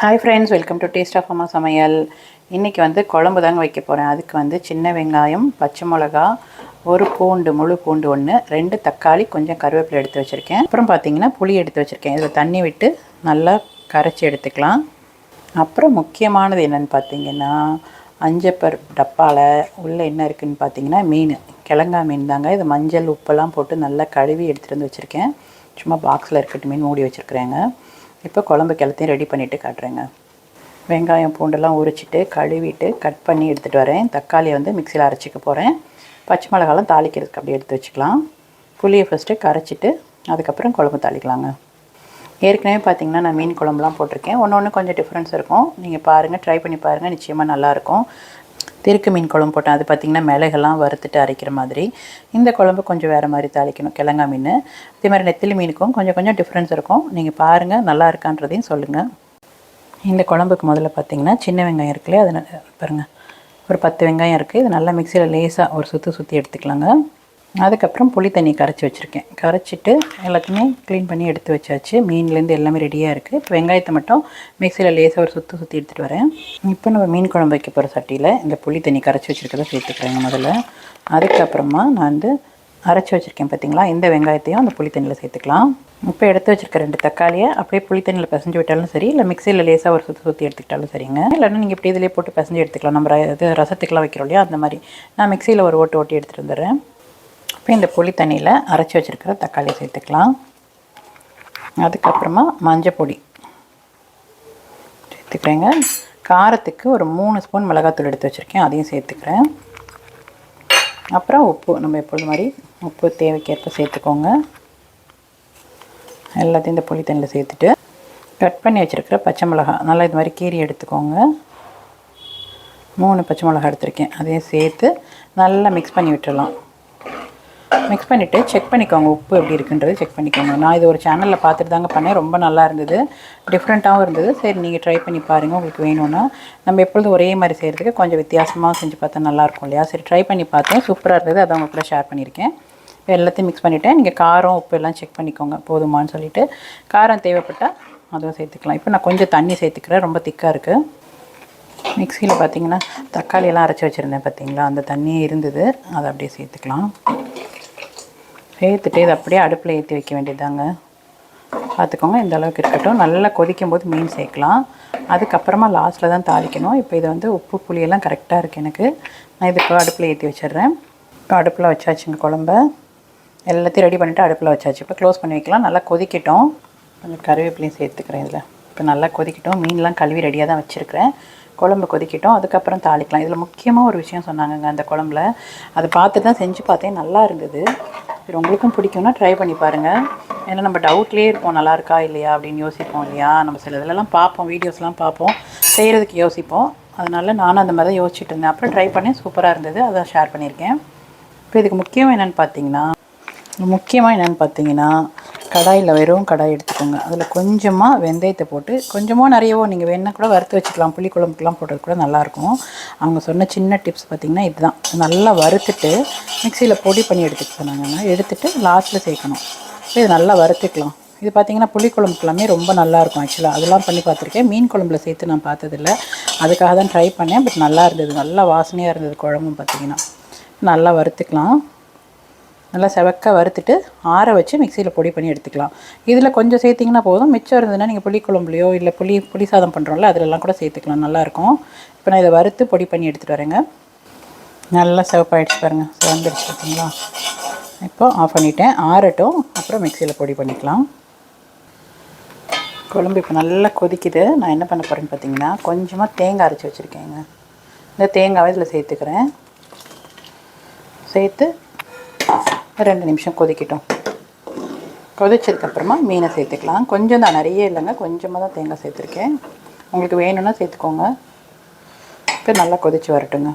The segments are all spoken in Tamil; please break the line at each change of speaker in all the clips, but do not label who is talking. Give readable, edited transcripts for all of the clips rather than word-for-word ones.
Hi friends, welcome to taste of அம்மா சமையல். இன்றைக்கி வந்து குழம்பு தாங்க வைக்க போகிறேன். அதுக்கு வந்து சின்ன வெங்காயம், பச்சை மிளகா, ஒரு பூண்டு, முழு பூண்டு ஒன்று, 2 தக்காளி, கொஞ்சம் கருவேப்பிலை எடுத்து வச்சுருக்கேன். அப்புறம் பார்த்திங்கன்னா புளி எடுத்து வச்சுருக்கேன். இதில் தண்ணி விட்டு நல்லா கரைச்சி எடுத்துக்கலாம். அப்புறம் முக்கியமானது என்னென்னு பார்த்திங்கன்னா, அஞ்சப்பர் டப்பாவில் உள்ளே என்ன இருக்குதுன்னு பார்த்திங்கன்னா மீன், கிழங்கா மீன் தாங்க. இது மஞ்சள் உப்பெல்லாம் போட்டு நல்லா கழுவி எடுத்துகிட்டு வந்து வச்சுருக்கேன். சும்மா பாக்ஸில் இருக்கட்டும் மீன் மூடி வச்சுருக்குறேங்க. இப்போ குழம்புக்கு எல்லாத்தையும் ரெடி பண்ணிவிட்டு காட்டுறேங்க. வெங்காயம் பூண்டெல்லாம் உரிச்சிட்டு கழுவிட்டு கட் பண்ணி எடுத்துகிட்டு வரேன். தக்காளியை வந்து மிக்சியில் அரைச்சிக்க போகிறேன். பச்சை மிளகாலாம் தாளிக்கிறதுக்கு அப்படியே எடுத்து வச்சுக்கலாம். புளியை ஃபஸ்ட்டு கரைச்சிட்டு அதுக்கப்புறம் குழம்பு தாளிக்கலாங்க. ஏற்கனவே பார்த்திங்கன்னா நான் மீன் குழம்புலாம் போட்டிருக்கேன். ஒன்று கொஞ்சம் டிஃப்ரென்ஸ் இருக்கும். நீங்கள் பாருங்கள், ட்ரை பண்ணி பாருங்கள், நிச்சயமாக நல்லாயிருக்கும். திருக்கு மீன் குழம்பு போட்டேன். அது பார்த்திங்கன்னா மிளகெல்லாம் வறுத்துட்டு அரைக்கிற மாதிரி. இந்த குழம்பு கொஞ்சம் வேறு மாதிரி தாளிக்கணும், கிழங்கா மீன். அதே மாதிரி நெத்திலி மீனுக்கும் கொஞ்சம் டிஃப்ரென்ஸ் இருக்கும். நீங்கள் பாருங்கள், நல்லா இருக்கான்றதையும் சொல்லுங்கள். இந்த குழம்புக்கு முதல்ல பார்த்திங்கன்னா சின்ன வெங்காயம் இருக்குல்லையே, அது பாருங்கள், ஒரு 10 வெங்காயம் இருக்குது. இது நல்லா மிக்சியில் லேசாக ஒரு சுற்றி எடுத்துக்கலாங்க. அதுக்கப்புறம் புளி தண்ணி கரைச்சி வச்சுருக்கேன். கரைச்சிட்டு எல்லாத்தையுமே க்ளீன் பண்ணி எடுத்து வச்சாச்சு. மீன்லேருந்து எல்லாமே ரெடியாக இருக்குது. இப்போ வெங்காயத்தை மட்டும் மிக்சியில் லேசாக ஒரு சுற்றி எடுத்துகிட்டு வரேன். இப்போ நம்ம மீன் குழம்பு வைக்க போகிற சட்டியில் இந்த புளி தண்ணி கரைச்சி வச்சுருக்கதை சேர்த்துக்கிறேங்க முதல்ல. அதுக்கப்புறமா நான் வந்து அரைச்சி வச்சுருக்கேன் பார்த்திங்களா, இந்த வெங்காயத்தையும் அந்த புளி தண்ணியில் சேர்த்துக்கலாம். இப்போ எடுத்து வச்சுருக்க 2 தக்காளியை அப்படியே புளி தண்ணியில் பிசைஞ்சு விட்டாலும் சரி, இல்லை மிக்சியில் லேசாக ஒரு சுற்றி எடுத்துக்கிட்டாலும் சரிங்க. இல்லைன்னா நீங்கள் இப்படி இதிலே போட்டு பிசைஞ்சு எடுத்துக்கலாம். நம்ம இது ரசத்துக்கெலாம் வைக்கிறோம் இல்லையா, அந்த மாதிரி. நான் மிக்சியில் ஒரு ஓட்டி எடுத்துகிட்டு வந்துடுறேன். இப்போ இந்த புளி தண்ணியில் அரைச்சி வச்சுருக்கிற தக்காளியை சேர்த்துக்கலாம். அதுக்கப்புறமா மஞ்சள் பொடி சேர்த்துக்கிறேங்க. காரத்துக்கு ஒரு 3 ஸ்பூன் மிளகாத்தூள் எடுத்து வச்சுருக்கேன், அதையும் சேர்த்துக்கிறேன். அப்புறம் உப்பு, நம்ம எப்பொழுது மாதிரி உப்பு தேவைக்கேற்ப சேர்த்துக்கோங்க. எல்லாத்தையும் இந்த புளி தண்ணியில் சேர்த்துட்டு கட் பண்ணி வச்சுருக்கிற பச்சை மிளகா நல்லா இது மாதிரி கீரி எடுத்துக்கோங்க. 3 பச்சை மிளகா எடுத்துருக்கேன், அதையும் சேர்த்து நல்லா மிக்ஸ் பண்ணி விட்டுடலாம். மிக்ஸ் பண்ணிவிட்டு செக் பண்ணிக்கோங்க, உப்பு எப்படி இருக்குன்றது செக் பண்ணிக்கோங்க. நான் இது ஒரு சேனலில் பார்த்துட்டு தாங்க பண்ணேன். ரொம்ப நல்லா இருந்தது, டிஃப்ரெண்ட்டாகவும் இருந்தது. சரி, நீங்கள் ட்ரை பண்ணி பாருங்கள். உங்களுக்கு வேணும்னா நம்ம எப்பொழுதும் ஒரே மாதிரி செய்கிறதுக்கு கொஞ்சம் வித்தியாசமாக செஞ்சு பார்த்தா நல்லாயிருக்கும் இல்லையா. சரி, ட்ரை பண்ணி பார்த்தேன், சூப்பராக இருந்தது. அதை அவங்க கூட ஷேர் பண்ணியிருக்கேன். எல்லாத்தையும் மிக்ஸ் பண்ணிவிட்டேன். நீங்கள் காரம் உப்பு எல்லாம் செக் பண்ணிக்கோங்க, போதுமானு சொல்லிவிட்டு. காரம் தேவைப்பட்டால் அதுவும் சேர்த்துக்கலாம். இப்போ நான் கொஞ்சம் தண்ணி சேர்த்துக்கிறேன், ரொம்ப திக்காக இருக்குது. மிக்சியில் பார்த்திங்கன்னா தக்காளியெல்லாம் அரைச்சி வச்சுருந்தேன் பார்த்திங்களா, அந்த தண்ணியே இருந்தது, அதை அப்படியே சேர்த்துக்கலாம். சேர்த்துட்டு இதை அப்படியே அடுப்பில் ஏற்றி வைக்க வேண்டியதாங்க. பார்த்துக்கோங்க, இந்த அளவுக்கு இருக்கட்டும். நல்லா கொதிக்கும் போது மீன் சேர்க்கலாம். அதுக்கப்புறமா லாஸ்ட்டில் தான் தாளிக்கணும். இப்போ இது வந்து உப்பு புளியெல்லாம் கரெக்டாக இருக்குது எனக்கு. நான் இது இப்போ அடுப்பில் ஏற்றி வச்சிடுறேன். இப்போ அடுப்பில் வச்சாச்சுங்க குழம்ப. எல்லாத்தையும் ரெடி பண்ணிவிட்டு அடுப்பில் வச்சாச்சு. இப்போ க்ளோஸ் பண்ணி வைக்கலாம். நல்லா கொதிக்கட்டும். கொஞ்சம் கருவேப்பிலையும் சேர்த்துக்கிறேன் இதில். இப்போ நல்லா கொதிக்கட்டும். மீன்லாம் கழுவி ரெடியாக தான் வச்சுருக்கிறேன். குழம்பு கொதிக்கட்டும், அதுக்கப்புறம் தாளிக்கலாம். இதில் முக்கியமாக ஒரு விஷயம் சொன்னாங்கங்க அந்த குழம்புல. அதை பார்த்துட்டு தான் செஞ்சு பார்த்தேன், நல்லா இருந்தது. சரி, உங்களுக்கும் பிடிக்கும்னா ட்ரை பண்ணி பாருங்கள். ஏன்னா நம்ம டவுட்லேயே இருப்போம், நல்லா இருக்கா இல்லையா அப்படின்னு யோசிப்போம் இல்லையா. நம்ம சில இதெல்லாம் பார்ப்போம், வீடியோஸ்லாம் பார்ப்போம், செய்கிறதுக்கு யோசிப்போம். அதனால் நானும் அந்த மாதிரி தான் யோசிச்சுட்டு இருந்தேன். அப்புறம் ட்ரை பண்ணேன், சூப்பராக இருந்தது, அதை ஷேர் பண்ணியிருக்கேன். இப்போ இதுக்கு முக்கியமாக என்னென்னு பார்த்தீங்கன்னா கடாயில் வெறும் கடாய் எடுத்துக்கோங்க. அதில் கொஞ்சமாக வெந்தயத்தை போட்டு, கொஞ்சமாக நிறையவோ நீங்கள் வேணால் கூட வறுத்து வச்சுக்கலாம். புளி குழம்புக்கெலாம் போட்டது கூட நல்லாயிருக்கும். அவங்க சொன்ன சின்ன டிப்ஸ் பார்த்திங்கன்னா இதுதான். நல்லா வறுத்துட்டு மிக்சியில் பொடி பண்ணி எடுத்துக்க சொன்னாங்கன்னா, எடுத்துகிட்டு லாஸ்ட்டில் சேர்க்கணும். இது நல்லா வறுத்துக்கலாம். இது பார்த்திங்கன்னா புளி குழம்புக்கெல்லாமே ரொம்ப நல்லாயிருக்கும். ஆக்சுவலாக அதெல்லாம் பண்ணி பார்த்துருக்கேன். மீன் குழம்புல சேர்த்து நான் பார்த்ததில்ல, அதுக்காக தான் ட்ரை பண்ணேன். பட் நல்லா இருந்தது, நல்லா வாசனையாக இருந்தது குழம்பும். பார்த்திங்கன்னா நல்லா வறுத்துக்கலாம். நல்லா செவக்க வறுத்துட்டு ஆற வச்சு மிக்சியில் பொடி பண்ணி எடுத்துக்கலாம். இதில் கொஞ்சம் சேர்த்திங்கன்னா போதும். மிச்சம் இருந்ததுன்னா நீங்கள் புளி குழம்புலையோ இல்லை புளி சாதம் பண்ணுறோம்ல, அதிலெல்லாம் கூட சேர்த்துக்கலாம், நல்லாயிருக்கும். இப்போ நான் இதை வறுத்து பொடி பண்ணி எடுத்துகிட்டு வரேங்க. நல்லா செவப்பாயிடுச்சு பாருங்கள், செவந்துடுச்சு பார்த்தீங்களா. இப்போ ஆஃப் பண்ணிவிட்டேன், ஆறட்டும். அப்புறம் மிக்சியில் பொடி பண்ணிக்கலாம். குழம்பு இப்போ நல்லா கொதிக்குது. நான் என்ன பண்ண போகிறேன்னு பார்த்தீங்கன்னா, கொஞ்சமாக தேங்காய் அரைச்சி வச்சுருக்கேங்க. இந்த தேங்காவை இதில் சேர்த்துக்கிறேன். சேர்த்து 2 நிமிஷம் கொதிக்கட்டும். கொதிச்சதுக்கப்புறமா மீனை சேர்த்துக்கலாம். கொஞ்சம் தான், நிறைய இல்லைங்க, கொஞ்சமாக தான் தேங்காய் சேர்த்துருக்கேன். உங்களுக்கு வேணும்னா சேர்த்துக்கோங்க. இப்போ நல்லா கொதித்து வரட்டுங்க.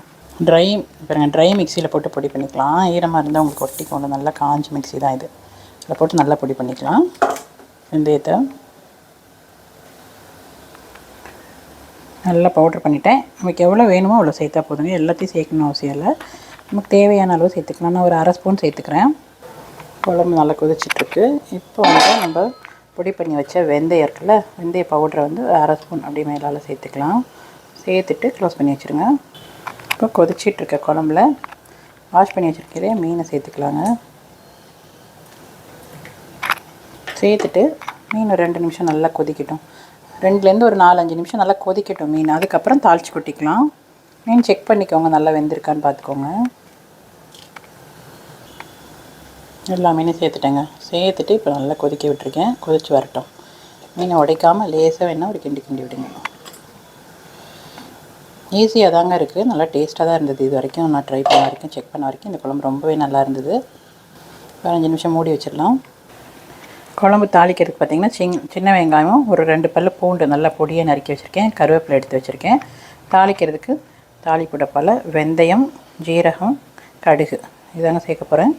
ட்ரை மிக்சியில் போட்டு பொடி பண்ணிக்கலாம். ஈரமாக இருந்தால் உங்களுக்கு ஒட்டிக்கோங்க. நல்லா காஞ்சி மிக்சி தான் இது. இதில் போட்டு நல்லா பொடி பண்ணிக்கலாம். வெந்தயத்தை நல்லா பவுட்ரு பண்ணிவிட்டேன். நமக்கு எவ்வளோ வேணுமோ அவ்வளோ சேர்த்தா போதுங்க. எல்லாத்தையும் சேர்க்கணும் அவசியம் இல்லை. நமக்கு தேவையான அளவு சேர்த்துக்கலாம். நான் ஒரு 1/2 ஸ்பூன் சேர்த்துக்கிறேன். குழம்பு நல்லா கொதிச்சிட்ருக்கு. இப்போ வந்து நம்ம பொடி பண்ணி வச்ச வெந்தயம் இருக்குல்ல, வெந்தய பவுடரை வந்து அரை ஸ்பூன் அப்படியே மேலால் சேர்த்துக்கலாம். சேர்த்துட்டு க்ளோஸ் பண்ணி வச்சுருங்க. இப்போ கொதிச்சிட்ருக்க குழம்புல வாஷ் பண்ணி வச்சுருக்கிறே மீனை சேர்த்துக்கலாங்க. சேர்த்துட்டு மீன் ஒரு 2 நிமிஷம் நல்லா கொதிக்கட்டும். 2லேருந்து ஒரு 4-5 நிமிஷம் நல்லா கொதிக்கட்டும் மீன். அதுக்கப்புறம் தாளித்து கொட்டிக்கலாம். மீன் செக் பண்ணிக்கோங்க, நல்லா வெந்திருக்கான்னு பார்த்துக்கோங்க. எல்லா மீனையும் சேர்த்துட்டேங்க. சேர்த்துட்டு இப்போ நல்லா கொதிக்க விட்டுருக்கேன். கொதித்து வரட்டும். மீனை உடைக்காமல் லேசாக வேணால் ஒரு கிண்டி விடுங்க. ஈஸியாக தாங்க இருக்குது. நல்லா டேஸ்ட்டாக தான் இருந்தது. இது வரைக்கும் நான் ட்ரை பண்ண வரைக்கும், செக் பண்ண வரைக்கும் இந்த குழம்பு ரொம்பவே நல்லா இருந்தது. 15 நிமிஷம் மூடி வச்சிடலாம். குழம்பு தாளிக்கிறதுக்கு பார்த்திங்கன்னா சின்ன வெங்காயம், ஒரு 2 பல் பூண்டு நல்லா பொடியை நறுக்கி வச்சுருக்கேன். கருவேப்பிலை எடுத்து வச்சுருக்கேன். தாளிக்கிறதுக்கு தாளிப்பு டப்பாவில் வெந்தயம், ஜீரகம், கடுகு இதாங்க சேர்க்க போகிறேன்.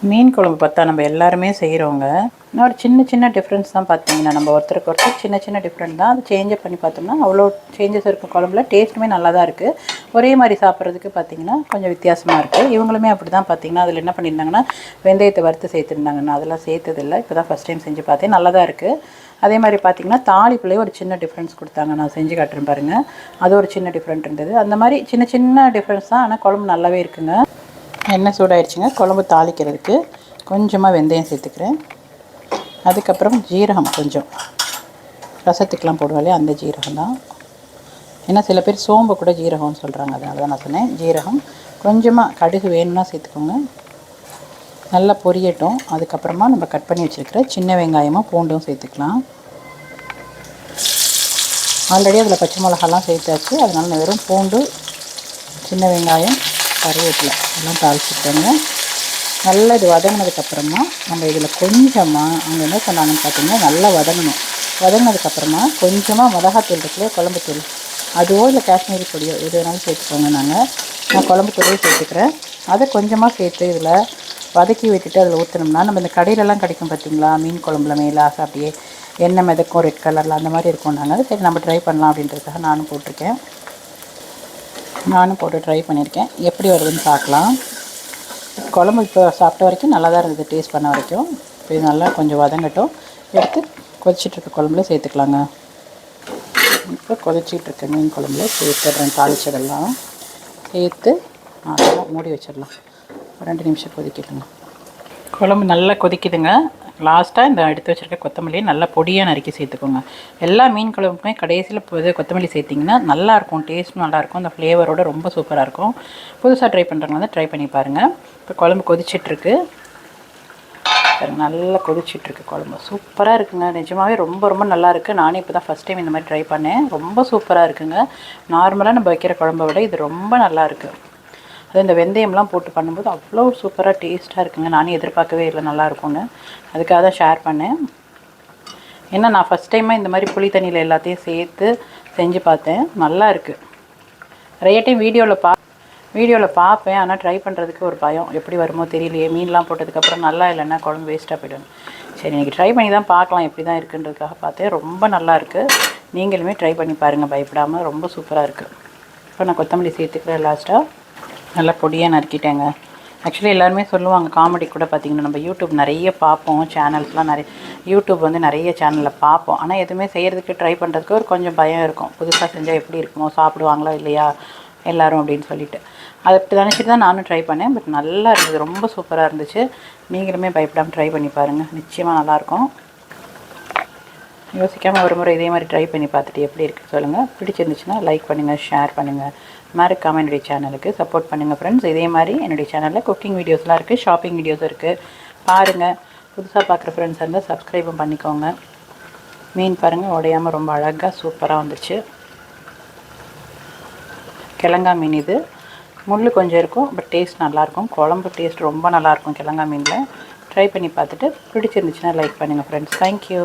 மீன் குழம்பு பார்த்தா நம்ம எல்லாருமே செய்கிறோங்க. இன்னும் ஒரு சின்ன டிஃப்ரென்ஸ் தான் பார்த்தீங்கன்னா, நம்ம ஒருத்தருக்கு ஒருத்தர் சின்ன டிஃப்ரெண்ட் தான். அது சேஞ்சப் பண்ணி பார்த்தோம்னா அவ்வளோ சேஞ்சஸ் இருக்கும். குழம்புல டேஸ்ட்டுமே நல்லா தான் இருக்குது. ஒரே மாதிரி சாப்பிட்றதுக்கு பார்த்திங்கன்னா கொஞ்சம் வித்தியாசமாக இருக்குது. இவங்களுமே அப்படி தான் பார்த்திங்கன்னா அதில் என்ன பண்ணியிருந்தாங்கன்னா வெந்தயத்தை வறுத்து சேர்த்துருந்தாங்க. நான் அதெல்லாம் சேர்த்ததில்லை. இப்போ தான் ஃபஸ்ட் டைம் செஞ்சு பார்த்தேன். நல்லா தான் இருக்குது. அதே மாதிரி பார்த்திங்கன்னா தாளிப்புலேயே ஒரு சின்ன டிஃப்ரென்ஸ் கொடுத்தாங்க. நான் செஞ்சு காட்டுறேன் பாருங்கள். அது ஒரு சின்ன டிஃப்ரெண்ட் இருந்தது. அந்த மாதிரி சின்ன டிஃப்ரென்ஸ் தான். ஆனால் குழம்பு நல்லாவே இருக்குங்க. எண்ணெய் சூடாயிடுச்சுங்க. குழம்பு தாளிக்கிறதுக்கு கொஞ்சமாக வெந்தயம் சேர்த்துக்கிறேன். அதுக்கப்புறம் ஜீரகம், கொஞ்சம் ரசத்துக்கெலாம் போடுவோம் இல்லையா, அந்த ஜீரகம் தான். ஏன்னா சில பேர் சோம்பு கூட ஜீரகம்னு சொல்கிறாங்க, அதனால தான் நான் சொன்னேன். ஜீரகம் கொஞ்சமாக, கடுகு வேணும்னா சேர்த்துக்கோங்க. நல்லா பொரியட்டும். அதுக்கப்புறமா நம்ம கட் பண்ணி வச்சுருக்கிற சின்ன வெங்காயமும் பூண்டும் சேர்த்துக்கலாம். ஆல்ரெடி அதில் பச்சை மிளகாலாம் சேர்த்தாச்சு. அதனால் நான் வெறும் பூண்டு, சின்ன வெங்காயம், கருவேப்பிலை எல்லாம் தாளிச்சுட்டேங்க. நல்லா இது வதங்கினதுக்கப்புறமா நம்ம இதில் கொஞ்சமாக, அவங்க என்ன சொன்னாங்கன்னு பார்த்தீங்கன்னா, நல்லா வதங்கினதுக்கப்புறமா கொஞ்சமாக மிளகாத்தூள் இருக்குல்லையே, குழம்புத்தூள், அதுவோ இல்லை காஷ்மீரி பொடியோ எது வேணாலும் சேர்த்துக்கோங்க. நான் குழம்புத்தூளையும் சேர்த்துக்கிறேன். அதை கொஞ்சமாக சேர்த்து இதில் வதக்கி விட்டுட்டு அதில் ஊற்றினோம்னா, நம்ம இந்த கடையிலலாம் கிடைக்கும் பார்த்திங்களா, மீன் குழம்புல மேலாக அப்படியே எண்ணெய் மிதக்கும், ரெட் கலரில் அந்த மாதிரி இருக்கும். நாங்கள் சரி நம்ம ட்ரை பண்ணலாம் அப்படின்றதுக்காக நானும் போட்டு ட்ரை பண்ணியிருக்கேன். எப்படி வருதுன்னு பார்க்கலாம். குழம்பு இப்போ சாப்பிட்ட வரைக்கும் நல்லா தான் இருந்தது, டேஸ்ட் பண்ண வரைக்கும். இப்போ இது நல்லா கொஞ்சம் வதங்கட்டும். எடுத்து கொதிச்சிட்ருக்க குழம்புல சேர்த்துக்கலாங்க. இப்போ கொதிச்சிட்ருக்க மீன் குழம்புல சேர்த்துடுறேன். தாளிச்சதெல்லாம் சேர்த்து நல்லா மூடி வச்சிடலாம். 2 நிமிஷம் கொதிக்கட்டுங்க. குழம்பு நல்லா கொதிக்குதுங்க. லாஸ்ட்டாக இந்த எடுத்து வச்சுருக்க கொத்தமல்லியை நல்லா பொடியாக நறுக்கி சேர்த்துக்கோங்க. எல்லா மீன் குழம்புக்குமே கடைசியில் கொத்தமல்லி சேர்த்திங்கன்னா நல்லாயிருக்கும், டேஸ்ட்டும் நல்லாயிருக்கும், அந்த ஃப்ளேவரோட ரொம்ப சூப்பராக இருக்கும். புதுசாக ட்ரை பண்ணுறவங்க வந்து ட்ரை பண்ணி பாருங்கள். இப்போ குழம்பு கொதிச்சிட்ருக்கு, நல்லா கொதிச்சிட்ருக்கு குழம்பு. சூப்பராக இருக்குங்க. நிஜமாகவே ரொம்ப நல்லா இருக்குது. நானே இப்போ தான் ஃபஸ்ட் டைம் இந்த மாதிரி ட்ரை பண்ணேன். ரொம்ப சூப்பராக இருக்குங்க. நார்மலாக நம்ம வைக்கிற குழம்பை விட இது ரொம்ப நல்லாயிருக்கு. அது இந்த வெந்தயம்லாம் போட்டு பண்ணும்போது அவ்வளோ சூப்பராக டேஸ்ட்டாக இருக்குங்க. நானே எதிர்பார்க்கவே இல்லை நல்லாயிருக்கும்னு. அதுக்காக தான் ஷேர் பண்ணேன். ஏன்னா நான் ஃபஸ்ட் டைமாக இந்த மாதிரி புளி தண்ணியில் எல்லாத்தையும் சேர்த்து செஞ்சு பார்த்தேன். நல்லா இருக்குது. நிறைய டைம் வீடியோவில் பார்ப்பேன். ஆனால் ட்ரை பண்ணுறதுக்கு ஒரு பயம், எப்படி வருமோ தெரியலையே. மீன்லாம் போட்டதுக்கப்புறம் நல்லா இல்லைன்னா குழம்பு வேஸ்ட்டாக போய்டும். சரி, இன்றைக்கி ட்ரை பண்ணி தான் பார்க்கலாம் எப்படி தான் இருக்குன்றதுக்காக பார்த்தேன். ரொம்ப நல்லாயிருக்கு. நீங்களுமே ட்ரை பண்ணி பாருங்கள் பயப்படாமல். ரொம்ப சூப்பராக இருக்குது. இப்போ நான் கொத்தமல்லி சேர்த்துக்கிறேன். லாஸ்ட்டாக நல்லா பொடியாக நறுக்கிட்டேங்க. ஆக்சுவலி எல்லாருமே சொல்லுவாங்க, காமெடி கூட பார்த்திங்கன்னா நம்ம யூடியூப் நிறைய பார்ப்போம், சேனல்ஸ்லாம் யூடியூப் வந்து நிறைய சேனலில் பார்ப்போம். ஆனால் எதுவுமே செய்கிறதுக்கு ட்ரை பண்ணுறதுக்கு ஒரு கொஞ்சம் பயம் இருக்கும். புதுசாக செஞ்சால் எப்படி இருக்குமோ, சாப்பிடுவாங்களா இல்லையா எல்லோரும் அப்படின்னு சொல்லிட்டு. அதை அப்படி நினச்சிட்டு தான் நானும் ட்ரை பண்ணேன். பட் நல்லா இருந்தது, ரொம்ப சூப்பராக இருந்துச்சு. நீங்களுமே பயப்படாமல் ட்ரை பண்ணி பாருங்கள், நிச்சயமாக நல்லாயிருக்கும். யோசிக்காமல் ஒரு முறை இதே மாதிரி ட்ரை பண்ணி பார்த்துட்டு எப்படி இருக்குது சொல்லுங்கள். பிடிச்சிருந்துச்சுன்னா லைக் பண்ணுங்கள், ஷேர் பண்ணுங்கள். மறக்காமல் என்னுடைய சேனலுக்கு சப்போர்ட் பண்ணுங்கள் ஃப்ரெண்ட்ஸ். இதே மாதிரி என்னுடைய சேனலில் குக்கிங் வீடியோஸ்லாம் இருக்குது, ஷாப்பிங் வீடியோஸ் இருக்குது, பாருங்கள். புதுசாக பார்க்குற ஃப்ரெண்ட்ஸ் இருந்தால் சப்ஸ்கிரைபும் பண்ணிக்கோங்க. மீன் பாருங்கள், உடையாமல் ரொம்ப அழகாக சூப்பராக வந்துச்சு. கிழங்கா மீன் இது. முள் கொஞ்சம் இருக்கும், பட் டேஸ்ட் நல்லாயிருக்கும். குழம்பு டேஸ்ட் ரொம்ப நல்லாயிருக்கும் கிழங்கா மீனில். ட்ரை பண்ணி பார்த்துட்டு பிடிச்சிருந்துச்சுன்னா லைக் பண்ணுங்கள் ஃப்ரெண்ட்ஸ். தேங்க்யூ.